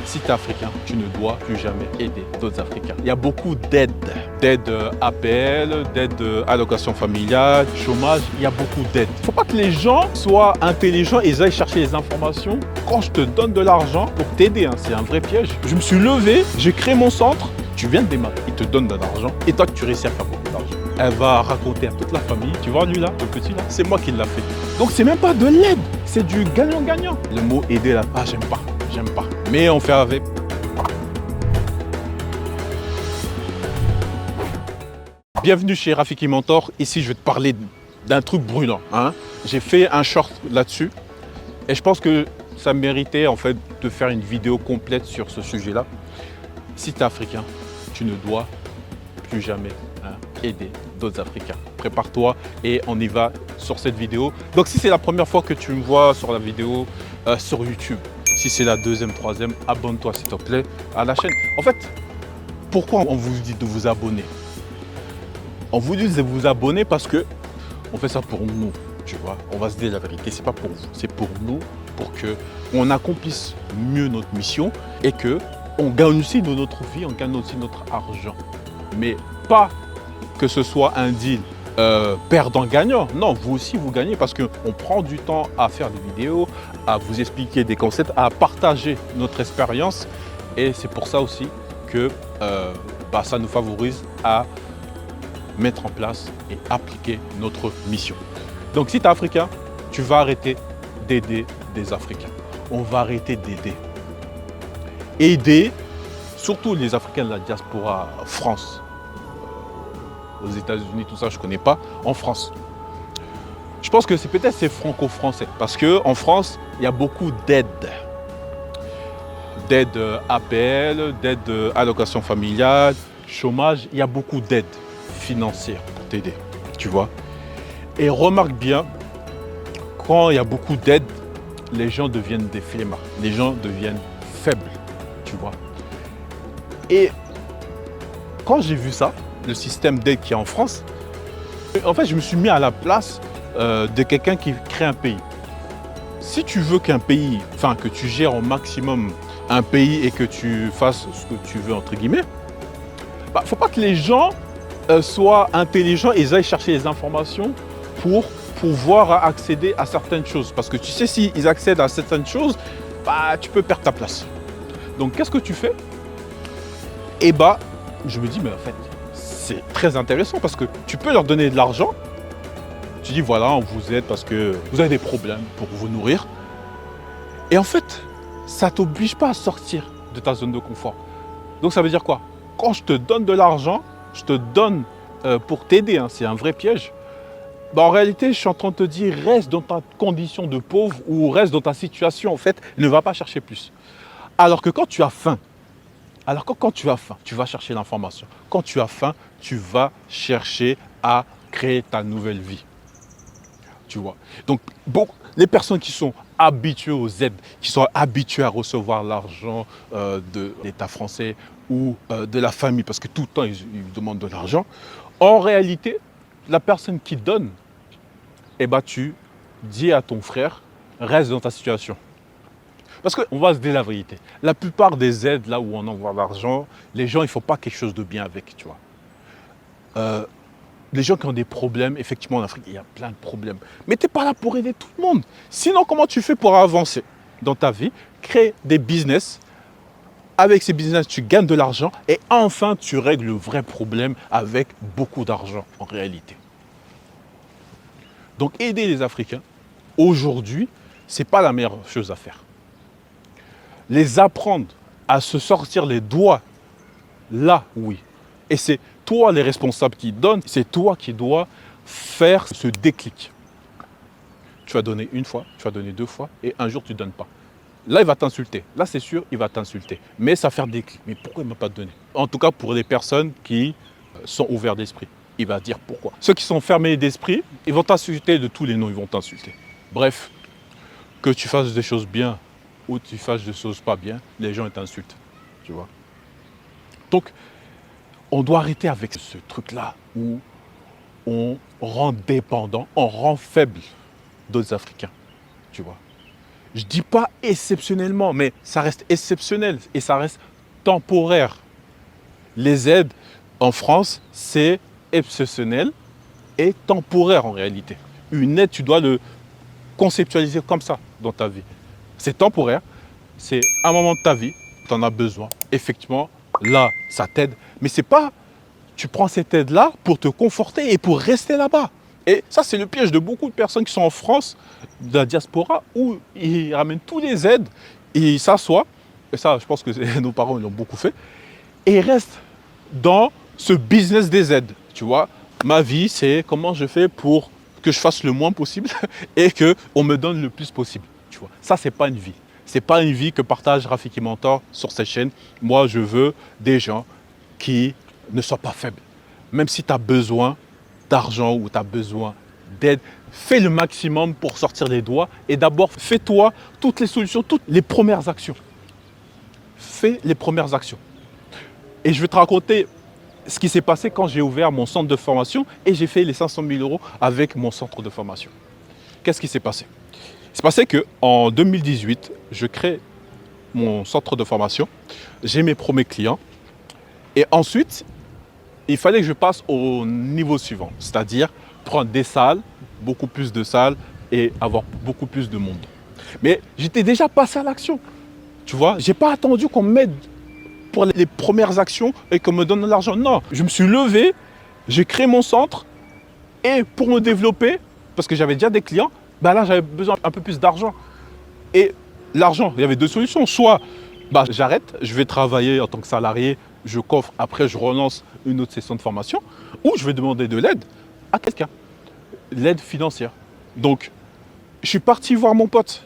Si tu es africain, tu ne dois plus jamais aider d'autres Africains. Il y a beaucoup d'aides, d'aide APL, d'aide allocation familiale, chômage, il y a beaucoup d'aides. Il ne faut pas que les gens soient intelligents et ils aillent chercher les informations quand je te donne de l'argent pour t'aider. C'est un vrai piège. Je me suis levé, j'ai créé mon centre, tu viens de démarrer, ils te donnent de l'argent et toi tu réussis à faire beaucoup d'argent. Elle va raconter à toute la famille, tu vois lui là, le petit là, c'est moi qui l'a fait. Donc c'est même pas de l'aide, c'est du gagnant-gagnant. Le mot aider là, j'aime pas. Mais on fait avec. Bienvenue chez Rafiki Mentor. Ici, je vais te parler d'un truc brûlant. J'ai fait un short là-dessus et je pense que ça méritait en fait de faire une vidéo complète sur ce sujet-là. Si tu es africain, tu ne dois plus jamais aider d'autres Africains. Prépare-toi et on y va sur cette vidéo. Donc si c'est la première fois que tu me vois sur la vidéo sur YouTube, si c'est la deuxième, troisième, abonne-toi s'il te plaît à la chaîne. En fait, pourquoi on vous dit de vous abonner? On vous dit de vous abonner parce que on fait ça pour nous, tu vois. On va se dire la vérité, c'est pas pour vous, c'est pour nous, pour que on accomplisse mieux notre mission et que on gagne aussi de notre vie, on gagne aussi notre argent. Mais pas que ce soit un deal perdant-gagnant. Non, vous aussi vous gagnez parce qu'on prend du temps à faire des vidéos, à vous expliquer des concepts, à partager notre expérience. Et c'est pour ça aussi que ça nous favorise à mettre en place et appliquer notre mission. Donc si tu es africain, tu vas arrêter d'aider des Africains. On va arrêter d'aider. Aider, surtout les Africains de la diaspora France. Aux États-Unis, tout ça, je ne connais pas. En France, je pense que c'est franco-français parce qu'en France, il y a beaucoup d'aides. D'aide APL, d'aide allocation familiale, chômage. Il y a beaucoup d'aides financières pour t'aider, tu vois. Et remarque bien, quand il y a beaucoup d'aides, les gens deviennent des flemmards. Les gens deviennent faibles, tu vois. Et quand j'ai vu ça, le système d'aide qui est en France, en fait, je me suis mis à la place de quelqu'un qui crée un pays. Si tu veux qu'un pays, que tu gères au maximum un pays et que tu fasses ce que tu veux, entre guillemets, il ne faut pas que les gens soient intelligents et ils aillent chercher les informations pour pouvoir accéder à certaines choses. Parce que tu sais, s'ils accèdent à certaines choses, tu peux perdre ta place. Donc, qu'est-ce que tu fais? Je me dis, mais en fait, c'est très intéressant parce que tu peux leur donner de l'argent. Tu dis voilà, on vous aide parce que vous avez des problèmes pour vous nourrir. Et en fait, ça ne t'oblige pas à sortir de ta zone de confort. Donc ça veut dire quoi? Quand je te donne de l'argent, je te donne pour t'aider, c'est un vrai piège. En réalité, je suis en train de te dire, reste dans ta condition de pauvre ou reste dans ta situation, en fait, ne va pas chercher plus. Alors que quand tu as faim, tu vas chercher l'information. Quand tu as faim, tu vas chercher à créer ta nouvelle vie. Tu vois. Donc, les personnes qui sont habituées aux aides, qui sont habituées à recevoir l'argent de l'État français ou de la famille, parce que tout le temps, ils demandent de l'argent, en réalité, la personne qui donne, tu dis à ton frère, reste dans ta situation. Parce qu'on va se dire la vérité. La plupart des aides, là où on envoie l'argent, les gens, ils ne font pas quelque chose de bien avec, tu vois. Les gens qui ont des problèmes, effectivement, en Afrique, il y a plein de problèmes. Mais tu n'es pas là pour aider tout le monde. Sinon, comment tu fais pour avancer dans ta vie? Créer des business. Avec ces business, tu gagnes de l'argent et enfin, tu règles le vrai problème avec beaucoup d'argent, en réalité. Donc, aider les Africains, aujourd'hui, ce n'est pas la meilleure chose à faire. Les apprendre à se sortir les doigts, là, oui. Et c'est toi les responsables qui donnent, c'est toi qui dois faire ce déclic. Tu vas donner une fois, tu vas donner deux fois, et un jour tu ne donnes pas. Là, il va t'insulter. Là, c'est sûr, il va t'insulter. Mais ça va faire déclic. Mais pourquoi il ne m'a pas donné? En tout cas, pour les personnes qui sont ouvertes d'esprit. Il va dire pourquoi. Ceux qui sont fermés d'esprit, ils vont t'insulter de tous les noms, ils vont t'insulter. Bref, que tu fasses des choses bien ou tu fasses des choses pas bien, les gens t'insultent. Tu vois. Donc, on doit arrêter avec ce truc-là où on rend dépendant, on rend faible d'autres Africains, tu vois. Je ne dis pas exceptionnellement, mais ça reste exceptionnel et ça reste temporaire. Les aides en France, c'est exceptionnel et temporaire en réalité. Une aide, tu dois le conceptualiser comme ça dans ta vie. C'est temporaire, c'est un moment de ta vie, tu en as besoin. Effectivement, là, ça t'aide. Mais c'est pas, tu prends cette aide-là pour te conforter et pour rester là-bas. Et ça, c'est le piège de beaucoup de personnes qui sont en France, de la diaspora, où ils ramènent tous les aides, et ils s'assoient, et ça, je pense que nos parents l'ont beaucoup fait, et ils restent dans ce business des aides. Tu vois, ma vie, c'est comment je fais pour que je fasse le moins possible et qu'on me donne le plus possible. Tu vois, ça, c'est pas une vie. C'est pas une vie que partage Rafiki Mentor sur cette chaîne. Moi, je veux des gens qui ne soient pas faibles. Même si tu as besoin d'argent ou tu as besoin d'aide, fais le maximum pour sortir les doigts et d'abord fais-toi toutes les solutions, toutes les premières actions. Fais les premières actions. Et je vais te raconter ce qui s'est passé quand j'ai ouvert mon centre de formation et j'ai fait les 500 000 € avec mon centre de formation. Qu'est-ce qui s'est passé? Il s'est passé qu'en 2018, je crée mon centre de formation, j'ai mes premiers clients et ensuite, il fallait que je passe au niveau suivant, c'est-à-dire prendre des salles, beaucoup plus de salles et avoir beaucoup plus de monde. Mais j'étais déjà passé à l'action, tu vois. Je n'ai pas attendu qu'on m'aide pour les premières actions et qu'on me donne de l'argent. Non, je me suis levé, j'ai créé mon centre et pour me développer, parce que j'avais déjà des clients, ben là j'avais besoin un peu plus d'argent. Et l'argent, il y avait deux solutions. Soit j'arrête, je vais travailler en tant que salarié, je coffre, après je relance une autre session de formation, ou je vais demander de l'aide à quelqu'un, l'aide financière. Donc, je suis parti voir mon pote.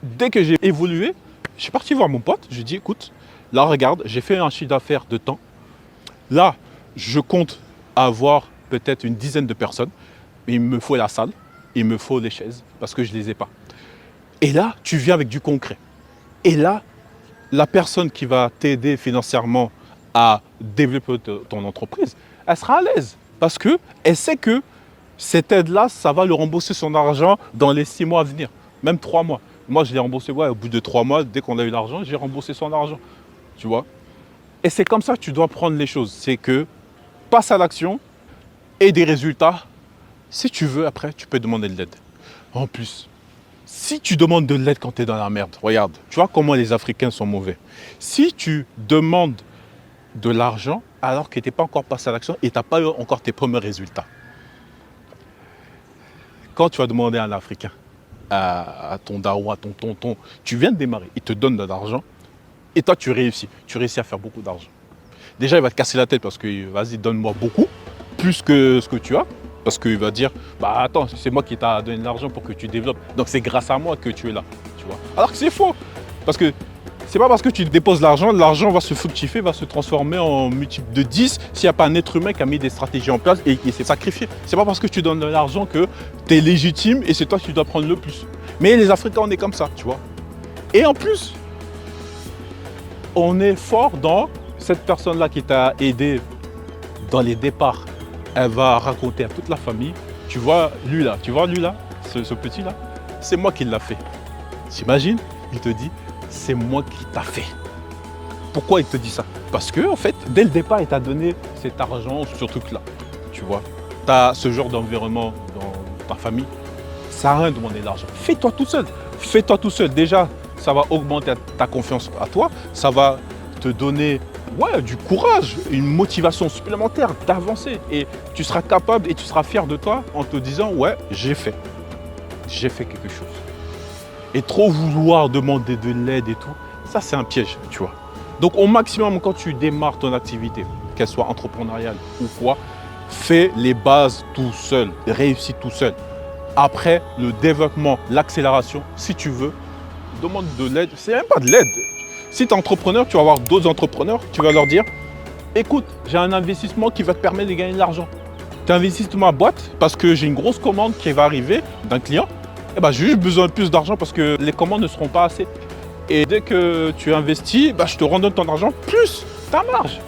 Dès que j'ai évolué, je suis parti voir mon pote, je lui ai dit, écoute, là regarde, j'ai fait un chiffre d'affaires de temps. Là, je compte avoir peut-être une dizaine de personnes. Il me faut la salle, il me faut les chaises, parce que je ne les ai pas. Et là, tu viens avec du concret. Et là, la personne qui va t'aider financièrement à développer ton entreprise, elle sera à l'aise. Parce qu'elle sait que cette aide-là, ça va lui rembourser son argent dans les 6 mois à venir, même 3 mois. Moi, je l'ai remboursé au bout de 3 mois, dès qu'on a eu l'argent, j'ai remboursé son argent. Tu vois? Et c'est comme ça que tu dois prendre les choses. C'est que passe à l'action et des résultats. Si tu veux, après, tu peux demander de l'aide. En plus, si tu demandes de l'aide quand tu es dans la merde, regarde, tu vois comment les Africains sont mauvais. Si tu demandes de l'argent alors que tu n'es pas encore passé à l'action et tu n'as pas eu encore tes premiers résultats. Quand tu vas demander à un Africain, à ton daron, à ton tonton, tu viens de démarrer, il te donne de l'argent et toi tu réussis à faire beaucoup d'argent. Déjà il va te casser la tête parce que vas-y donne-moi beaucoup, plus que ce que tu as. Parce qu'il va dire, bah attends, c'est moi qui t'ai donné de l'argent pour que tu développes. Donc c'est grâce à moi que tu es là. Tu vois. Alors que c'est faux. Parce que c'est pas parce que tu déposes l'argent va se fructifier, va se transformer en multiple de 10 s'il n'y a pas un être humain qui a mis des stratégies en place et qui s'est sacrifié. C'est pas parce que tu donnes de l'argent que tu es légitime et c'est toi qui dois prendre le plus. Mais les Africains, on est comme ça, tu vois. Et en plus, on est fort dans cette personne-là qui t'a aidé dans les départs. Elle va raconter à toute la famille, tu vois lui là, ce petit là, c'est moi qui l'a fait. T'imagines? Il te dit, c'est moi qui t'a fait. Pourquoi il te dit ça? Parce que en fait, dès le départ, il t'a donné cet argent, ce truc-là. Tu vois, tu as ce genre d'environnement dans ta famille, ça n'a rien de demander de l'argent. Fais-toi tout seul. Fais-toi tout seul. Déjà, ça va augmenter ta confiance à toi, ça va te donner du courage, une motivation supplémentaire d'avancer. Et tu seras capable et tu seras fier de toi en te disant, ouais, j'ai fait quelque chose. Et trop vouloir demander de l'aide et tout, ça c'est un piège, tu vois. Donc au maximum, quand tu démarres ton activité, qu'elle soit entrepreneuriale ou quoi, fais les bases tout seul, réussis tout seul. Après, le développement, l'accélération, si tu veux, demande de l'aide. C'est même pas de l'aide. Si tu es entrepreneur, tu vas voir d'autres entrepreneurs, tu vas leur dire, écoute, j'ai un investissement qui va te permettre de gagner de l'argent. Tu investis dans ma boîte parce que j'ai une grosse commande qui va arriver d'un client. Et j'ai juste besoin de plus d'argent parce que les commandes ne seront pas assez. Et dès que tu investis, je te redonne ton argent plus ta marge.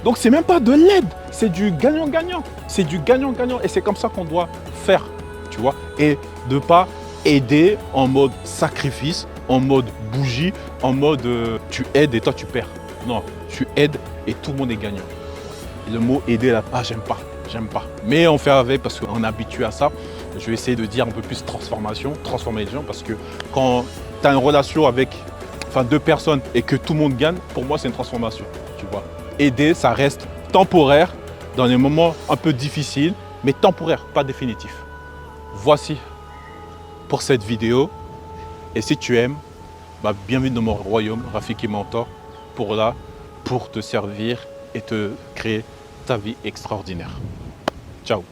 Donc c'est même pas de l'aide, c'est du gagnant-gagnant. C'est du gagnant-gagnant et c'est comme ça qu'on doit faire, tu vois. Et de pas aider en mode sacrifice, en mode bougie, en mode tu aides et toi tu perds. Non, tu aides et tout le monde est gagnant. Le mot aider là, ah j'aime pas. Mais on fait avec parce qu'on est habitué à ça. Je vais essayer de dire un peu plus transformation, transformer les gens parce que quand tu as une relation avec deux personnes et que tout le monde gagne, pour moi c'est une transformation, tu vois. Aider, ça reste temporaire dans des moments un peu difficiles, mais temporaire, pas définitif. Voici pour cette vidéo. Et si tu aimes, bienvenue dans mon royaume, Rafiki Mentor, pour te servir et te créer ta vie extraordinaire. Ciao.